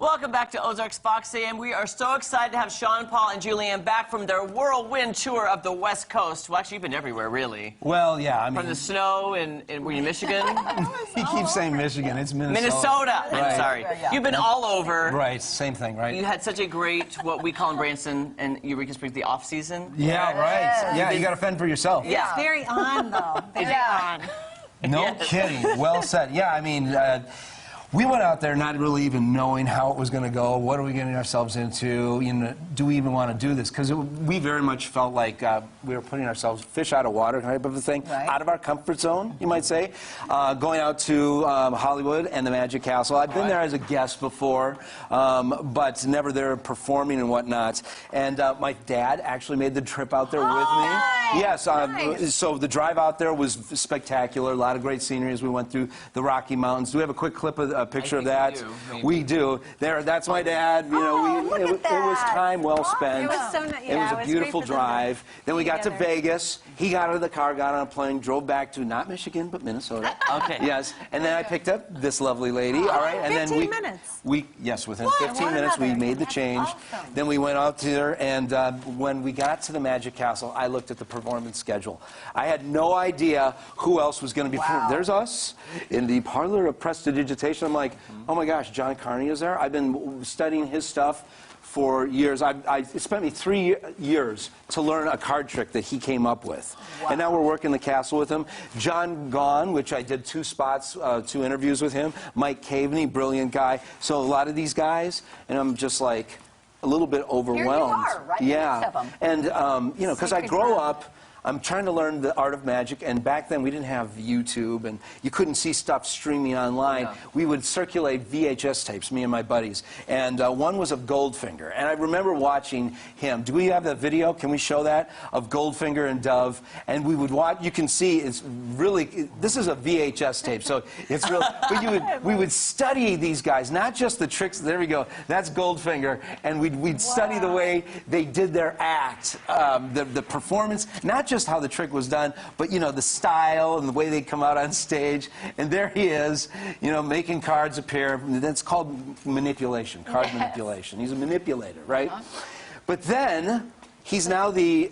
Welcome back to Ozarks Fox AM. We are so excited to have Sean Paul and Juliana back from their whirlwind tour of the West Coast. Well, actually, you've been everywhere, really. Well, yeah, I mean... From the snow in were you in Michigan? He keeps saying Michigan. It's Minnesota. Minnesota. Right. I'm sorry. Yeah. You've been all over. Right, same thing, right? You had such a great, what we call in Branson and Eureka Springs, the off-season. Yeah, right. Yeah, you got to fend for yourself. Yeah. It's very on, though. Very on. No kidding. Well said. Yeah, I mean... we went out there not really even knowing how it was going to go. What are we getting ourselves into? You know, do we even want to do this? Because we very much felt like we were putting ourselves fish out of water type of a thing, out of our comfort zone, you might say. Going out to Hollywood and the Magic Castle. I've been there as a guest before, but never there performing and whatnot. And my dad actually made the trip out there with me. Nice. Yes. Nice. So the drive out there was spectacular. A lot of great scenery as we went through the Rocky Mountains. Do we have a quick clip of a picture of that? We do. There, that's my dad. You know, it was time well spent. It was so nice. It was a beautiful drive. Then we got to Vegas. He got out of the car, got on a plane, drove back to not Michigan but Minnesota. Okay. Yes. And then I picked up this lovely lady. All right. And 15 then minutes. Yes, within 15 minutes we made the change. Awesome. Then we went out there, and when we got to the Magic Castle, I looked at the performance schedule. I had no idea who else was going to be performing. There's us in the Parlor of Prestidigitation. I'm like, oh my gosh, John Carney is there? I've been studying his stuff for years. It spent me 3 years to learn a card trick that he came up with. And now we're working the castle with him. John Gahn, which I did 2 spots, 2 interviews with him. Mike Caveney, brilliant guy. So a lot of these guys, and I'm just like a little bit overwhelmed. Here you are, right yeah. next to them. And, you know, because I grow up, I'm trying to learn the art of magic, and back then we didn't have YouTube, and you couldn't see stuff streaming online. Yeah. We would circulate VHS tapes, me and my buddies, and one was of Goldfinger, and I remember watching him. Do we have that video? Can we show that? Of Goldfinger and Dove, and we would watch, you can see it's really, this is a VHS tape, so it's real, but we would study these guys, not just the tricks, there we go, that's Goldfinger, and we'd study the way they did their act, the performance, not just how the trick was done, but, you know, the style and the way they come out on stage. And there he is, you know, making cards appear. That's called manipulation, card manipulation. He's a manipulator, right? But then, he's now the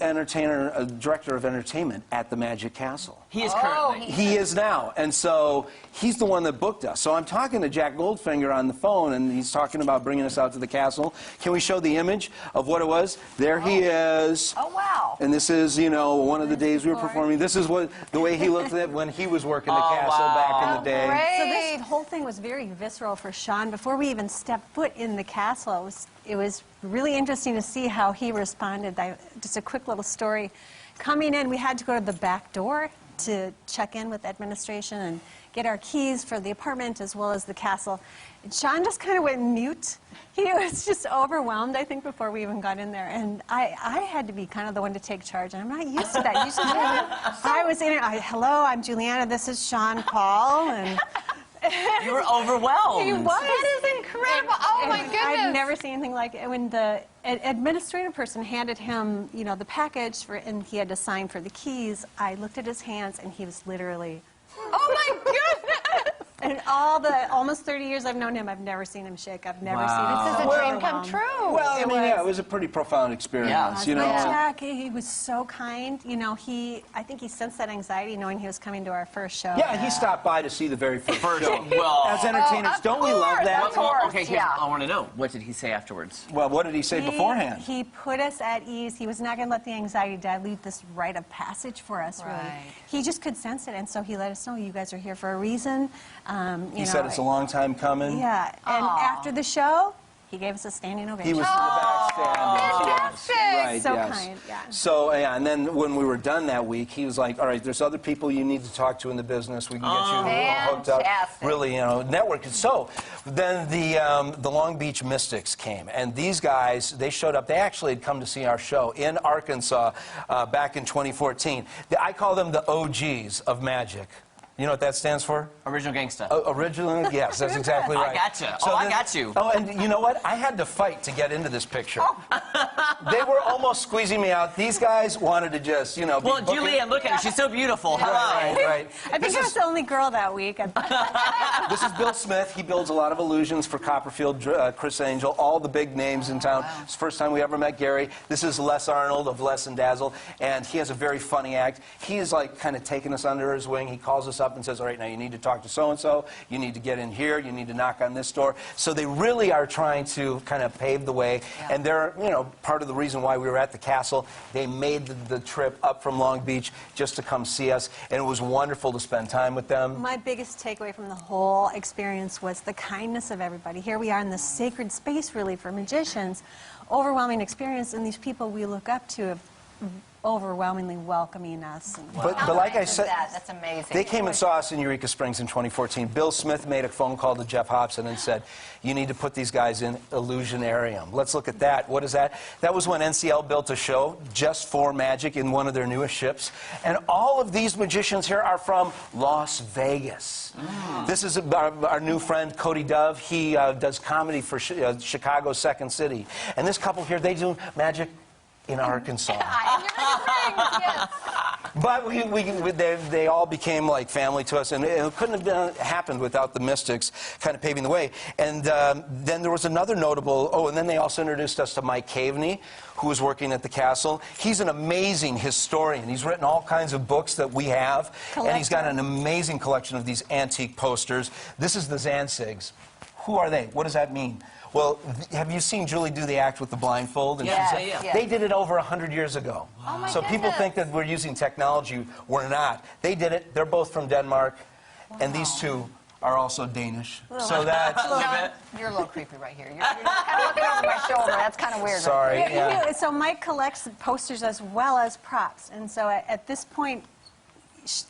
director of entertainment at the Magic Castle. He is currently. He is now. And so he's the one that booked us. So I'm talking to Jack Goldfinger on the phone, and he's talking about bringing us out to the castle. Can we show the image of what it was? There he is. Oh, wow. And this is, you know, one of the days we were performing. This is the way he looked at when he was working the castle back in the day. So this whole thing was very visceral for Sean. Before we even stepped foot in the castle, it was really interesting to see how he responded. Just a quick little story. Coming in, we had to go to the back door to check in with administration and get our keys for the apartment as well as the castle. And Sean just kind of went mute. He was just overwhelmed, I think, before we even got in there. And I had to be kind of the one to take charge, and I'm not used to that. Usually, I was in it. Hello, I'm Juliana. This is Sean Paul. And you were overwhelmed. He was. That is incredible. Oh, my goodness. I've never seen anything like it. When the administrative person handed him, you know, the package, and he had to sign for the keys, I looked at his hands, and he was literally... Oh, my goodness. In all the almost 30 years I've known him, I've never seen him shake. I've never seen him. This is a dream come true. Well, I mean, yeah, it was a pretty profound experience, you know. Jack, he was so kind. You know, I think he sensed that anxiety knowing he was coming to our first show. Yeah, he stopped by to see the very first show. Well, as entertainers, don't we love that? Okay, I want to know. What did he say afterwards? Well, what did he say beforehand? He put us at ease. He was not going to let the anxiety dilute this rite of passage for us, really. He just could sense it, and so he let us know, you guys are here for a reason. He said it's a long time coming. Yeah, and after the show, he gave us a standing ovation. He was in the back standing. Fantastic. Right, so yes. kind, yeah. So, yeah, and then when we were done that week, he was like, all right, there's other people you need to talk to in the business. We can get you hooked up. Really, you know, network. So then the Long Beach Mystics came, and these guys, they showed up. They actually had come to see our show in Arkansas back in 2014. I call them the OGs of magic. You know what that stands for? Original gangsta. Original, yes, that's exactly right. I gotcha. I got you. Oh, and you know what? I had to fight to get into this picture. They were almost squeezing me out. These guys wanted to just, you know, Well, Julianne, look at her. She's so beautiful. Hello. Right. I think I was the only girl that week. This is Bill Smith. He builds a lot of illusions for Copperfield, Chris Angel, all the big names in town. It's the first time we ever met Gary. This is Les Arnold of Les and Dazzle, and he has a very funny act. He is like kind of taking us under his wing. He calls us up and says, all right, now you need to talk to so-and-so, you need to get in here, you need to knock on this door. So they really are trying to kind of pave the way, and they're, you know, part of the reason why we were at the castle. They made the trip up from Long Beach just to come see us, and it was wonderful to spend time with them. My biggest takeaway from the whole experience was the kindness of everybody. Here we are in this sacred space, really, for magicians. Overwhelming experience, and these people we look up to have overwhelmingly welcoming us. But like I said, that's amazing. they came and saw us in Eureka Springs in 2014. Bill Smith made a phone call to Jeff Hobson and said, you need to put these guys in Illusionarium. Let's look at that. What is that? That was when NCL built a show just for magic in one of their newest ships. And all of these magicians here are from Las Vegas. This is our new friend, Cody Dove. He does comedy for Chicago's Second City. And this couple here, they do magic in Arkansas. Yes. But they all became like family to us, and it couldn't have happened without the Mystics kind of paving the way. And then there was another notable, and then they also introduced us to Mike Caveney, who was working at the castle. He's an amazing historian. He's written all kinds of books that we have, and he's got an amazing collection of these antique posters. This is the Zanzigs. Who are they? What does that mean? Well, have you seen Julie do the act with the blindfold? And Yeah. They did it over 100 years ago. Oh my So people think that we're using technology. We're not. They did it. They're both from Denmark. And these two are also Danish. So that's... John, you're a little creepy right here. You're kind of looking over my shoulder. That's kind of weird. Sorry. Right Yeah. So Mike collects posters as well as props, and so at this point,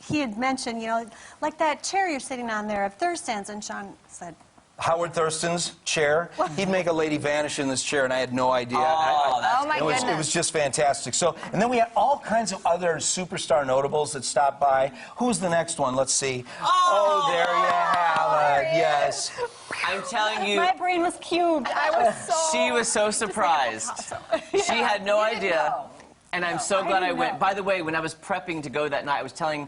he had mentioned, you know, like that chair you're sitting on there of Thurston's, and Sean said, Howard Thurston's chair. He'd make a lady vanish in this chair, and I had no idea. Oh, my goodness. It was just fantastic. So, and then we had all kinds of other superstar notables that stopped by. Who's the next one? Let's see. Oh, there you have it. Yes. I'm telling you, my brain was cubed. I was so... she was so surprised. She had no idea. And I'm so glad I went. By the way, when I was prepping to go that night, I was telling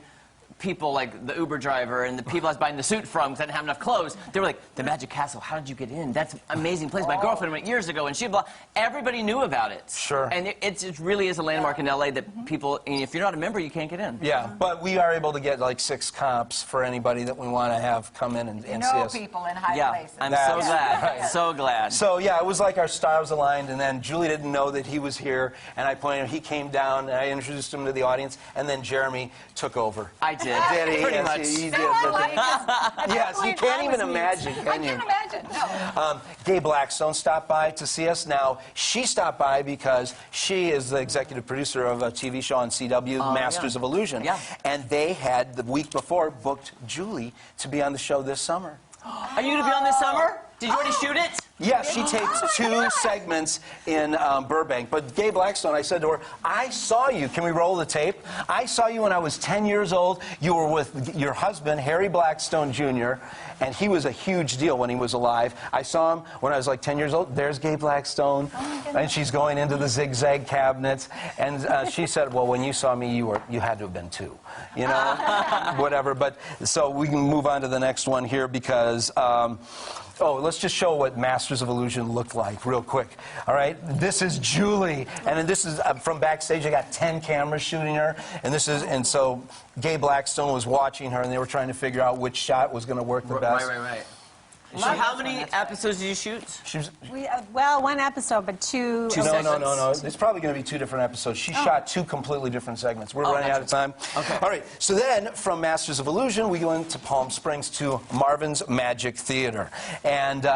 people, like the Uber driver and the people I was buying the suit from, because I didn't have enough clothes, they were like, the Magic Castle, how did you get in? That's an amazing place. My girlfriend went years ago, and she blah. Everybody knew about it. Sure. And it really is a landmark in L.A. that people, if you're not a member, you can't get in. Yeah, but we are able to get like 6 comps for anybody that we want to have come in and see us. people in high Yeah, places. I'm so glad. right. So glad. So yeah, it was like our stars aligned, and then Julie didn't know that he was here, and I pointed. He came down, and I introduced him to the audience, and then Jeremy took over. I did. Did he? Pretty much. He did. No, I like it. Yes, you can't even imagine, I can you? can't imagine. No. Gay Blackstone stopped by to see us. Now, she stopped by because she is the executive producer of a TV show on CW, Masters of Illusion. Yeah. And they had, the week before, booked Julie to be on the show this summer. Are you going to be on this summer? Did you already shoot it? Yes, she taped 2 segments in Burbank. But Gay Blackstone, I said to her, I saw you. Can we roll the tape? I saw you when I was 10 years old. You were with your husband, Harry Blackstone Jr., and he was a huge deal when he was alive. I saw him when I was like 10 years old. There's Gay Blackstone. And she's going into the zigzag cabinets. And she said, well, when you saw me, you had to have been 2. You know? Whatever. But so we can move on to the next one here because... let's just show what Masters of Illusion looked like real quick. All right, this is Julie, and then this is from backstage. I got 10 cameras shooting her, and so Gay Blackstone was watching her, and they were trying to figure out which shot was going to work the best. Right. So how many episodes did you shoot? Well, 1 episode, but 2... No. It's probably going to be 2 different episodes. She shot 2 completely different segments. We're running out of time. Okay. All right. So then, from Masters of Illusion, we go into Palm Springs to Marvin's Magic Theater. And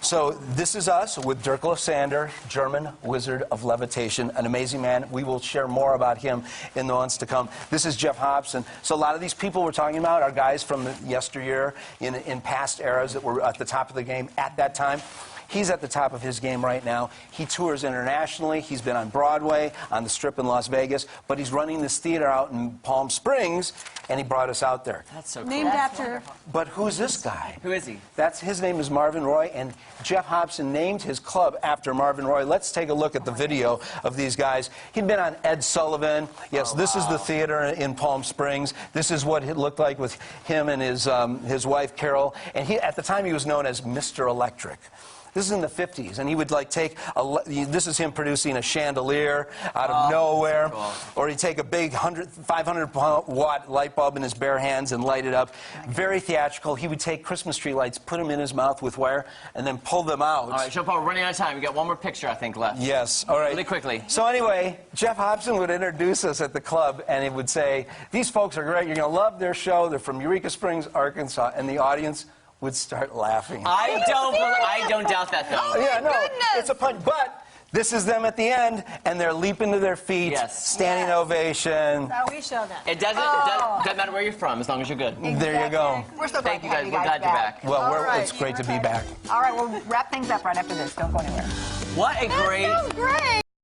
so this is us with Dirk Lysander, German Wizard of Levitation, an amazing man. We will share more about him in the months to come. This is Jeff Hobson. So a lot of these people we're talking about are guys from yesteryear in past eras that were at the top of the game at that time. He's at the top of his game right now. He tours internationally. He's been on Broadway, on the Strip in Las Vegas, but he's running this theater out in Palm Springs, and he brought us out there. That's so cool. Named after... But who's this guy? Who is he? His name is Marvin Roy, and Jeff Hobson named his club after Marvin Roy. Let's take a look at the video of these guys. He'd been on Ed Sullivan. Yes, this is the theater in Palm Springs. This is what it looked like with him and his wife, Carol. And at the time, he was known as Mr. Electric. This is in the 50s, and he would like take this is him producing a chandelier out of nowhere, cool. Or he'd take a big 500-watt light bulb in his bare hands and light it up. Very theatrical. He would take Christmas tree lights, put them in his mouth with wire, and then pull them out. All right, Jean-Paul, we're running out of time. We got one more picture, I think, left. Yes, all right. Really quickly. So anyway, Jeff Hobson would introduce us at the club, and he would say, "These folks are great. You're going to love their show. They're from Eureka Springs, Arkansas," and the audience would start laughing. I don't doubt that, though. Yeah, no, it's a punch. But this is them at the end, and they're leaping to their feet, Yes. standing ovation. So we show that. It doesn't matter where you're from, as long as you're good. There you go. We're so glad Thank you guys. to We're have glad you're back. Well, All right. it's great to be back. All right, we'll wrap things up right after this. Don't go anywhere. What a great... That sounds great.